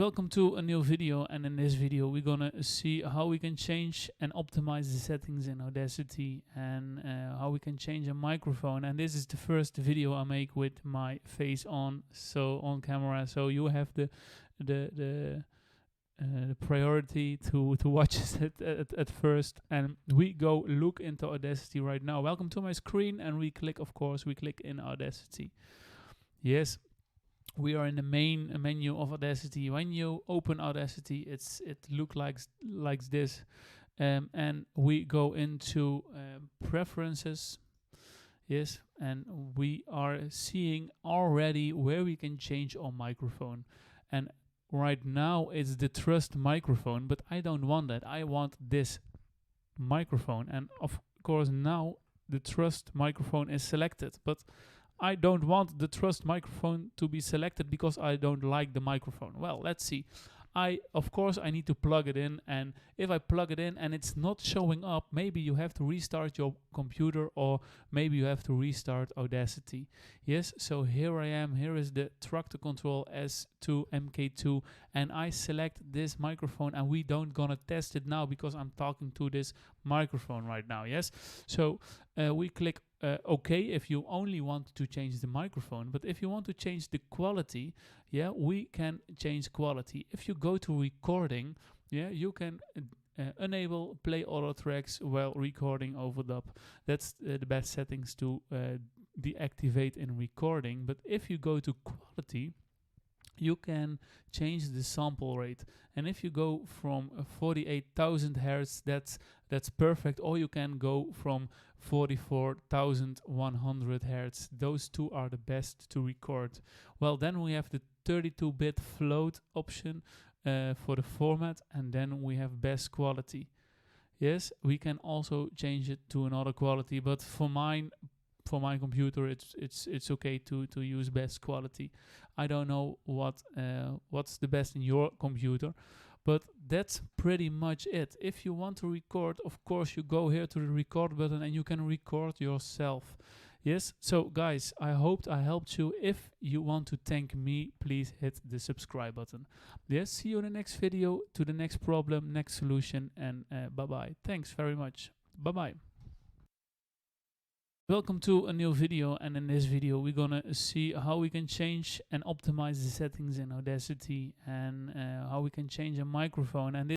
Welcome to a new video, and in this video we're gonna see how we can change and optimize the settings in Audacity, and how we can change a microphone. And this is the first video I make with my face on, so on camera, so you have the priority to watch it at first. And we go look into Audacity right now. Welcome to my screen, and we click in Audacity. Yes, we are in the main menu of Audacity. When you open Audacity, it looks like this, and we go into preferences. Yes, and we are seeing already where we can change our microphone. And right now it's the Trust microphone, but I don't want that. I want this microphone, and of course now the Trust microphone is selected, but I don't want the Trust microphone to be selected because I don't like the microphone. Well, let's see. Of course I need to plug it in, and if I plug it in and it's not showing up, maybe you have to restart your computer, or maybe you have to restart Audacity. Yes, so here I am. Here is the Tractor Control S2 MK2, and I select this microphone, and we don't gonna test it now because I'm talking to this microphone right now. Yes, so we click OK if you only want to change the microphone, but if you want to change the quality, yeah, we can change quality. If you go to recording, yeah, you can enable play auto tracks while recording overdub. That's the best settings to deactivate in recording. But if you go to quality, you can change the sample rate, and if you go from 48,000 hertz, that's perfect, or you can go from 44,100 hertz. Those two are the best to record. Well, then we have the 32-bit float option for the format, and then we have best quality. Yes, we can also change it to another quality, but for my computer it's okay to use best quality. I don't know what's the best in your computer, but that's pretty much it. If you want to record, of course you go here to the record button and you can record yourself. Yes, so guys, I hoped I helped you. If you want to thank me, please hit the subscribe button. Yes, see you in the next video, to the next problem, next solution, and bye bye. Thanks very much. Bye bye. Welcome to a new video, and in this video we're gonna see how we can change and optimize the settings in Audacity, and how we can change a microphone. And